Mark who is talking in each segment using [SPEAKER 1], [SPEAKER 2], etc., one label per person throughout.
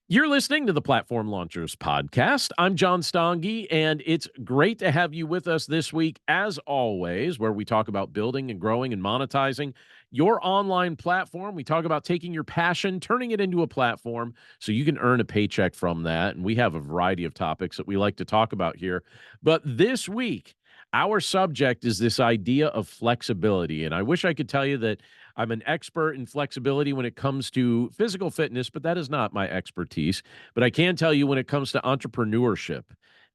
[SPEAKER 1] You're listening to the Platform Launchers podcast. I'm John Stange, and it's great to have you with us this week, as always, where we talk about building and growing and monetizing your online platform. We talk about taking your passion, turning it into a platform so you can earn a paycheck from that. And we have a variety of topics that we like to talk about here. But this week, our subject is this idea of flexibility. And I wish I could tell you that I'm an expert in flexibility when it comes to physical fitness, but that is not my expertise. But I can tell you when it comes to entrepreneurship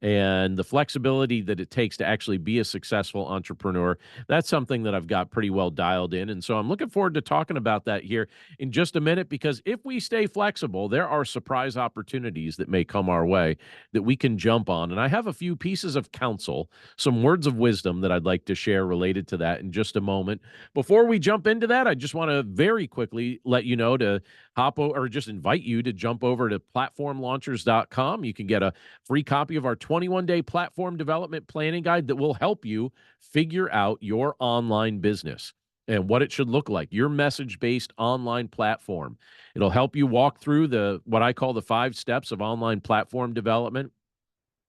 [SPEAKER 1] and the flexibility that it takes to actually be a successful entrepreneur, that's something that I've got pretty well dialed in. And so I'm looking forward to talking about that here in just a minute, because if we stay flexible, there are surprise opportunities that may come our way that we can jump on. And I have a few pieces of counsel, some words of wisdom that I'd like to share related to that in just a moment. Before we jump into that, I just want to very quickly let you know to or just invite you to jump over to platformlaunchers.com. You can get a free copy of our 21-day platform development planning guide that will help you figure out your online business and what it should look like, your message-based online platform. It'll help you walk through what I call the 5 steps of online platform development.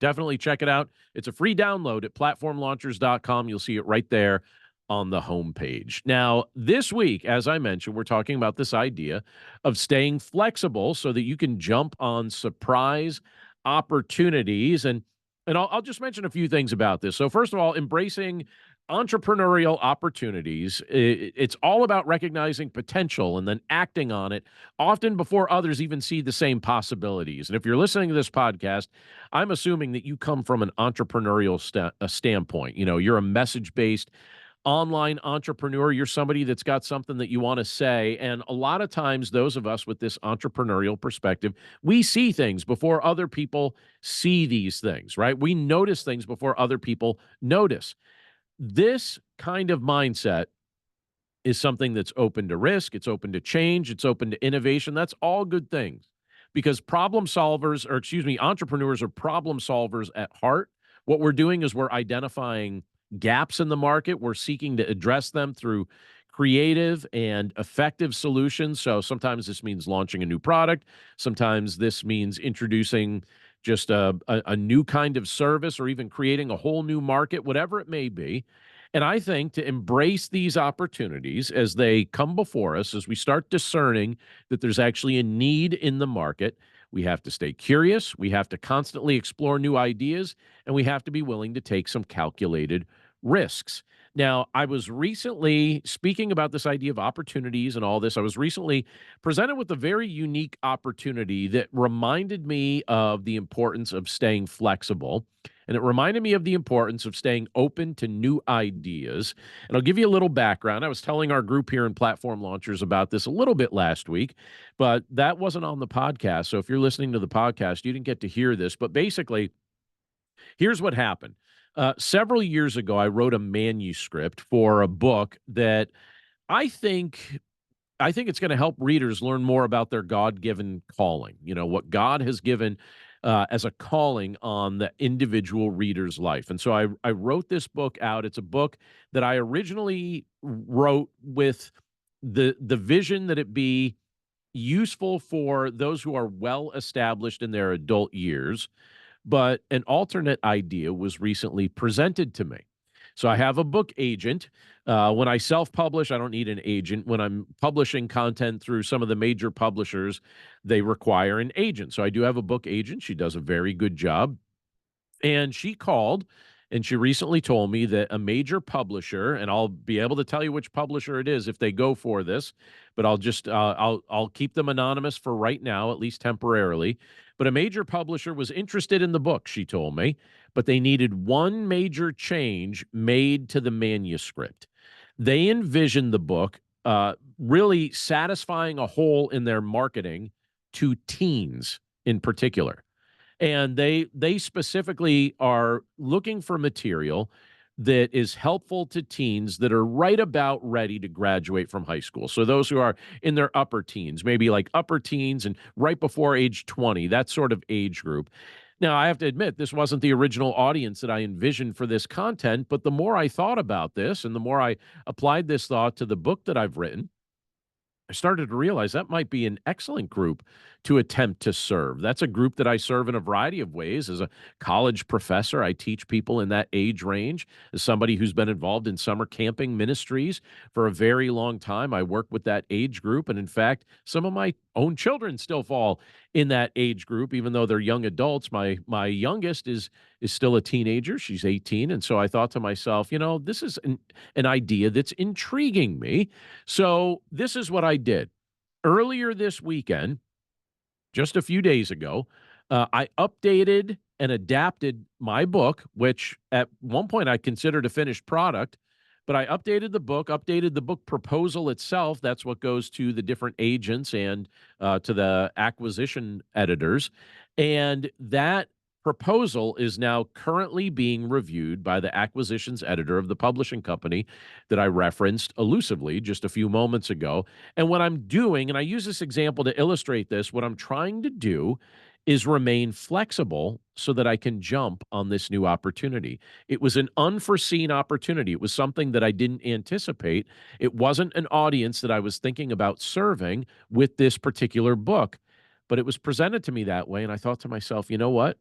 [SPEAKER 1] Definitely check it out. It's a free download at platformlaunchers.com. You'll see it right there on the homepage. Now, this week, as I mentioned, we're talking about this idea of staying flexible so that you can jump on surprise opportunities. And I'll just mention a few things about this. So first of all, embracing entrepreneurial opportunities. It's all about recognizing potential and then acting on it, often before others even see the same possibilities. And if you're listening to this podcast, I'm assuming that you come from an entrepreneurial standpoint. You know, you're a message-based online entrepreneur. You're somebody that's got something that you want to say. And a lot of times, those of us with this entrepreneurial perspective, we see things before other people see these things, right? We notice things before other people notice. This kind of mindset is something that's open to risk, it's open to change, it's open to innovation. That's all good things, because entrepreneurs are problem solvers at heart. What we're doing is we're identifying gaps in the market. We're seeking to address them through creative and effective solutions. So sometimes this means launching a new product. Sometimes this means introducing just a new kind of service, or even creating a whole new market, whatever it may be. And I think to embrace these opportunities as they come before us, as we start discerning that there's actually a need in the market, we have to stay curious, we have to constantly explore new ideas, and we have to be willing to take some calculated risks. Now, I was recently speaking about this idea of opportunities and all this. I was recently presented with a very unique opportunity that reminded me of the importance of staying flexible. And it reminded me of the importance of staying open to new ideas. And I'll give you a little background. I was telling our group here in Platform Launchers about this a little bit last week, but that wasn't on the podcast. So if you're listening to the podcast, you didn't get to hear this. But basically, here's what happened. Several years ago, I wrote a manuscript for a book that I think I think it's going to help readers learn more about their God-given calling. You know, what God has given as a calling on the individual reader's life. And so I wrote this book out. It's a book that I originally wrote with the vision that it be useful for those who are well established in their adult years, but an alternate idea was recently presented to me. So I have a book agent. When I self-publish, I don't need an agent. When I'm publishing content through some of the major publishers, they require an agent. So I do have a book agent. She does a very good job. And she called and she recently told me that a major publisher, and I'll be able to tell you which publisher it is if they go for this, but I'll keep them anonymous for right now, at least temporarily. But a major publisher was interested in the book, she told me, but they needed one major change made to the manuscript. They envisioned the book really satisfying a hole in their marketing to teens in particular. And they specifically are looking for material that is helpful to teens that are right about ready to graduate from high school. So those who are in their upper teens, maybe like upper teens and right before age 20, that sort of age group. Now, I have to admit, this wasn't the original audience that I envisioned for this content, but the more I thought about this and the more I applied this thought to the book that I've written, I started to realize that might be an excellent group to attempt to serve. That's a group that I serve in a variety of ways. As a college professor, I teach people in that age range. As somebody who's been involved in summer camping ministries for a very long time, I work with that age group. And in fact, some of my own children still fall in that age group, even though they're young adults. My youngest is still a teenager. She's 18. And so I thought to myself, this is an idea that's intriguing me. So this is what I did. Earlier this weekend, just a few days ago, I updated and adapted my book, which at one point I considered a finished product, but I updated the book proposal itself. That's what goes to the different agents and to the acquisition editors. And that proposal is now currently being reviewed by the acquisitions editor of the publishing company that I referenced elusively just a few moments ago. And what I'm doing, and I use this example to illustrate this, what I'm trying to do is remain flexible so that I can jump on this new opportunity. It was an unforeseen opportunity. It was something that I didn't anticipate. It wasn't an audience that I was thinking about serving with this particular book, but it was presented to me that way. And I thought to myself, you know what?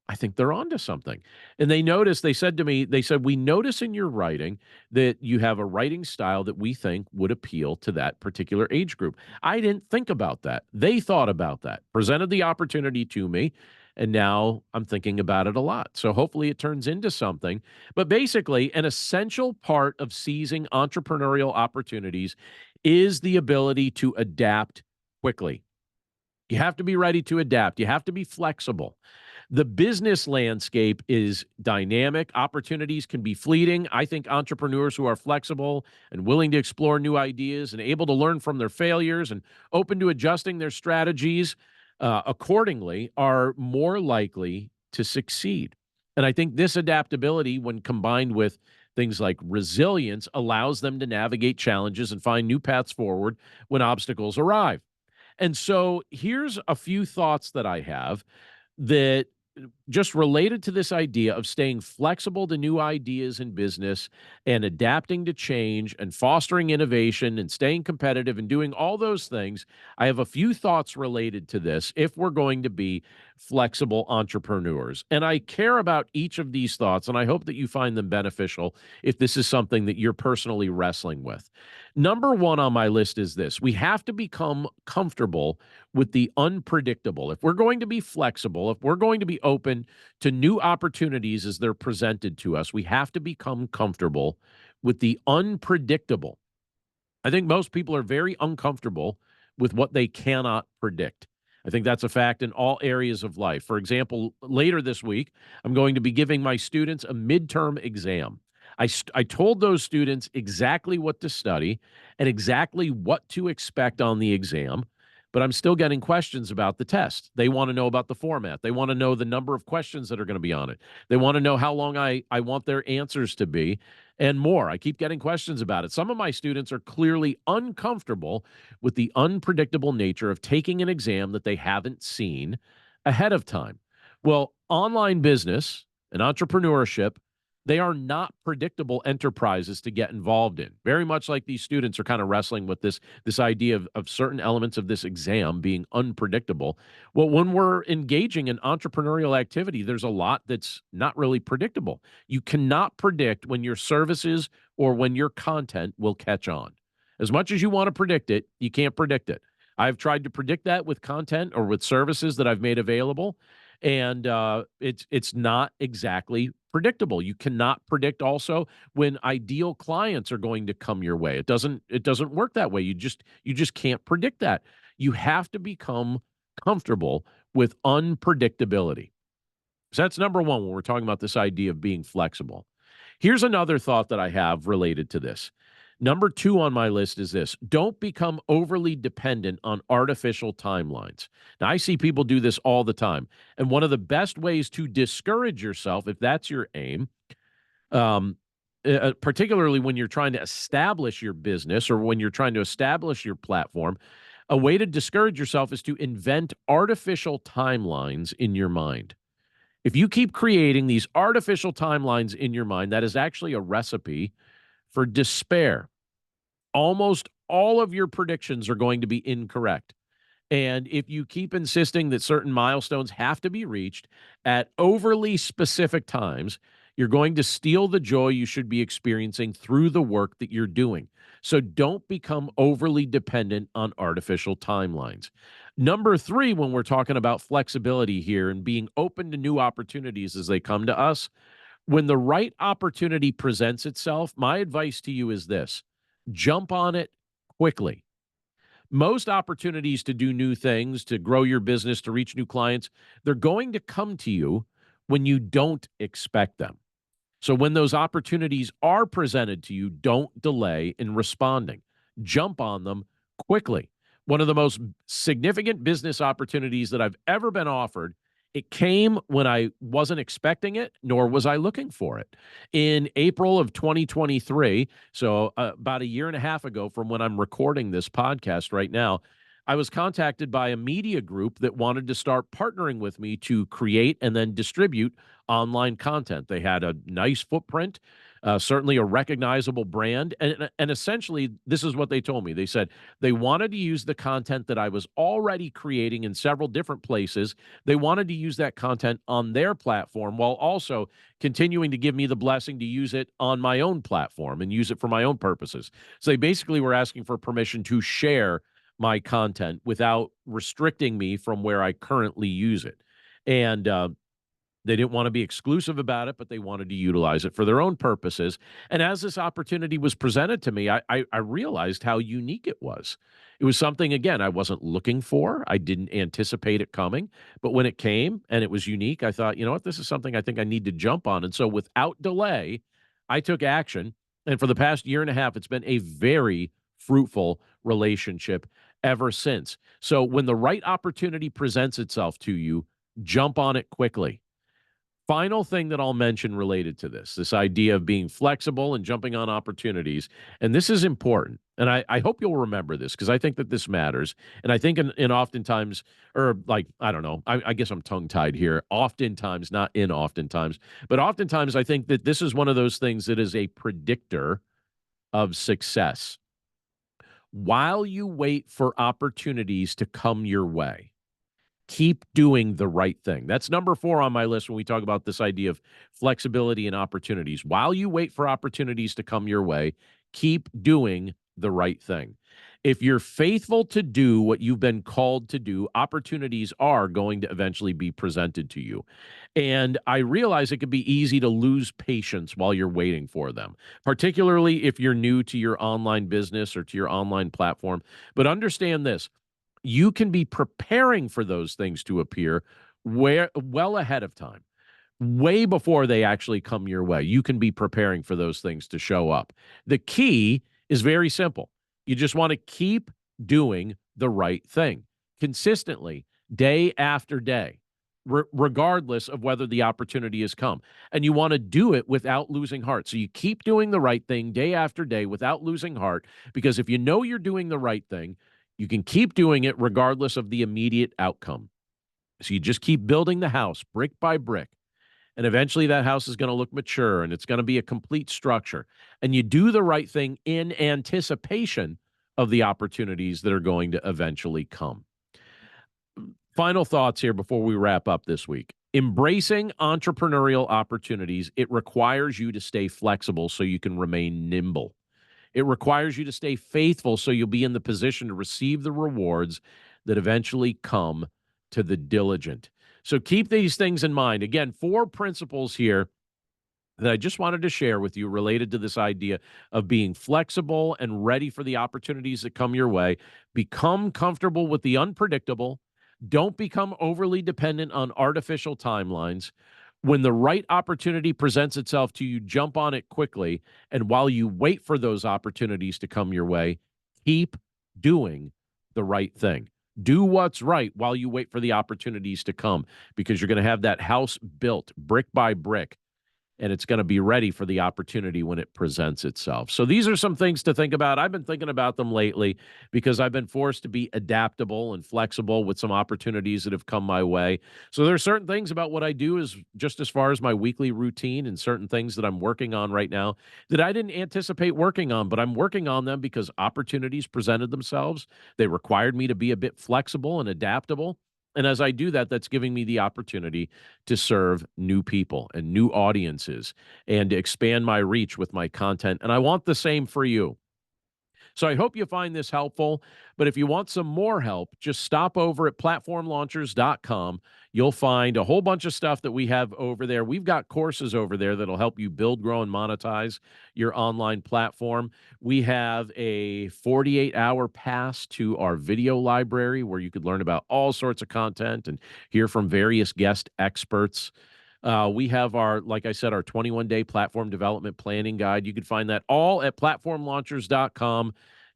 [SPEAKER 1] I think they're onto something. And they said to me, we notice in your writing that you have a writing style that we think would appeal to that particular age group. I didn't think about that. They thought about that, presented the opportunity to me, and now I'm thinking about it a lot. So hopefully it turns into something. But basically, an essential part of seizing entrepreneurial opportunities is the ability to adapt quickly. You have to be ready to adapt. You have to be flexible. The business landscape is dynamic. Opportunities can be fleeting. I think entrepreneurs who are flexible and willing to explore new ideas and able to learn from their failures and open to adjusting their strategies accordingly are more likely to succeed. And I think this adaptability, when combined with things like resilience, allows them to navigate challenges and find new paths forward when obstacles arrive. And so here's a few thoughts that I have that just related to this idea of staying flexible to new ideas in business and adapting to change and fostering innovation and staying competitive and doing all those things. I have a few thoughts related to this if we're going to be flexible entrepreneurs. And I care about each of these thoughts, and I hope that you find them beneficial if this is something that you're personally wrestling with. Number one on my list is this: we have to become comfortable with the unpredictable. If we're going to be flexible, if we're going to be open to new opportunities as they're presented to us, we have to become comfortable with the unpredictable. I think most people are very uncomfortable with what they cannot predict. I think that's a fact in all areas of life. For example, later this week, I'm going to be giving my students a midterm exam. I told those students exactly what to study and exactly what to expect on the exam, but I'm still getting questions about the test. They want to know about the format. They want to know the number of questions that are going to be on it. They want to know how long I want their answers to be and more. I keep getting questions about it. Some of my students are clearly uncomfortable with the unpredictable nature of taking an exam that they haven't seen ahead of time. Well, online business and entrepreneurship, they are not predictable enterprises to get involved in. Very much like these students are kind of wrestling with this idea of certain elements of this exam being unpredictable. Well, when we're engaging in entrepreneurial activity, there's a lot that's not really predictable. You cannot predict when your services or when your content will catch on. As much as you want to predict it, you can't predict it. I've tried to predict that with content or with services that I've made available, and it's not exactly predictable. You cannot predict also when ideal clients are going to come your way. It doesn't work that way. You just can't predict that. You have to become comfortable with unpredictability. So that's number one when we're talking about this idea of being flexible. Here's another thought that I have related to this. Number two on my list is this: don't become overly dependent on artificial timelines. Now, I see people do this all the time. And one of the best ways to discourage yourself, if that's your aim, um, particularly when you're trying to establish your business or when you're trying to establish your platform, a way to discourage yourself is to invent artificial timelines in your mind. If you keep creating these artificial timelines in your mind, that is actually a recipe for despair. Almost all of your predictions are going to be incorrect. And if you keep insisting that certain milestones have to be reached at overly specific times, you're going to steal the joy you should be experiencing through the work that you're doing. So don't become overly dependent on artificial timelines. Number three, when we're talking about flexibility here and being open to new opportunities as they come to us, when the right opportunity presents itself, my advice to you is this: jump on it quickly. Most opportunities to do new things, to grow your business, to reach new clients, they're going to come to you when you don't expect them. So when those opportunities are presented to you, don't delay in responding. Jump on them quickly. One of the most significant business opportunities that I've ever been offered, it came when I wasn't expecting it, nor was I looking for it. In April of 2023, so about a year and a half ago from when I'm recording this podcast right now, I was contacted by a media group that wanted to start partnering with me to create and then distribute online content. They had a nice footprint, certainly a recognizable brand. And essentially, this is what they told me. They said they wanted to use the content that I was already creating in several different places. They wanted to use that content on their platform while also continuing to give me the blessing to use it on my own platform and use it for my own purposes. So they basically were asking for permission to share my content without restricting me from where I currently use it. And they didn't want to be exclusive about it, but they wanted to utilize it for their own purposes. And as this opportunity was presented to me, I realized how unique it was. It was something, again, I wasn't looking for. I didn't anticipate it coming. But when it came and it was unique, I thought, you know what, this is something I think I need to jump on. And so without delay, I took action. And for the past year and a half, it's been a very fruitful relationship ever since. So when the right opportunity presents itself to you, jump on it quickly. Final thing that I'll mention related to this idea of being flexible and jumping on opportunities. And this is important. And I hope you'll remember this because I think that this matters. And I think in oftentimes, or like, I don't know, I guess I'm tongue tied here. Oftentimes, not in oftentimes, but oftentimes I think that this is one of those things that is a predictor of success. While you wait for opportunities to come your way, keep doing the right thing. That's number four on my list when we talk about this idea of flexibility and opportunities. While you wait for opportunities to come your way, keep doing the right thing. If you're faithful to do what you've been called to do, opportunities are going to eventually be presented to you. And I realize it can be easy to lose patience while you're waiting for them, particularly if you're new to your online business or to your online platform. But understand this: you can be preparing for those things to appear well ahead of time, way before they actually come your way. You can be preparing for those things to show up. The key is very simple. You just want to keep doing the right thing consistently, day after day, regardless of whether the opportunity has come. And you want to do it without losing heart. So you keep doing the right thing day after day without losing heart, because if you know you're doing the right thing, you can keep doing it regardless of the immediate outcome. So you just keep building the house brick by brick. And eventually that house is going to look mature and it's going to be a complete structure. And you do the right thing in anticipation of the opportunities that are going to eventually come. Final thoughts here before we wrap up this week. Embracing entrepreneurial opportunities, it requires you to stay flexible so you can remain nimble. It requires you to stay faithful so you'll be in the position to receive the rewards that eventually come to the diligent. So keep these things in mind. Again, 4 principles here that I just wanted to share with you related to this idea of being flexible and ready for the opportunities that come your way. Become comfortable with the unpredictable. Don't become overly dependent on artificial timelines. When the right opportunity presents itself to you, jump on it quickly. And while you wait for those opportunities to come your way, keep doing the right thing. Do what's right while you wait for the opportunities to come, because you're going to have that house built brick by brick and it's going to be ready for the opportunity when it presents itself. So these are some things to think about. I've been thinking about them lately because I've been forced to be adaptable and flexible with some opportunities that have come my way. So there are certain things about what I do is just as far as my weekly routine and certain things that I'm working on right now that I didn't anticipate working on, but I'm working on them because opportunities presented themselves. They required me to be a bit flexible and adaptable. And as I do that, that's giving me the opportunity to serve new people and new audiences and to expand my reach with my content. And I want the same for you. So I hope you find this helpful. But if you want some more help, just stop over at platformlaunchers.com. You'll find a whole bunch of stuff that we have over there. We've got courses over there that'll help you build, grow, and monetize your online platform. We have a 48-hour pass to our video library where you could learn about all sorts of content and hear from various guest experts. We have our, like I said, our 21-day platform development planning guide. You can find that all at platformlaunchers.com.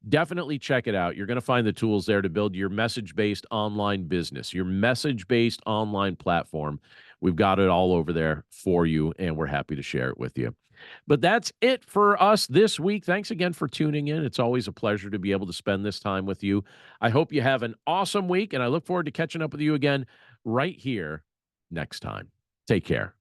[SPEAKER 1] Definitely check it out. You're going to find the tools there to build your message-based online business, your message-based online platform. We've got it all over there for you, and we're happy to share it with you. But that's it for us this week. Thanks again for tuning in. It's always a pleasure to be able to spend this time with you. I hope you have an awesome week, and I look forward to catching up with you again right here next time. Take care.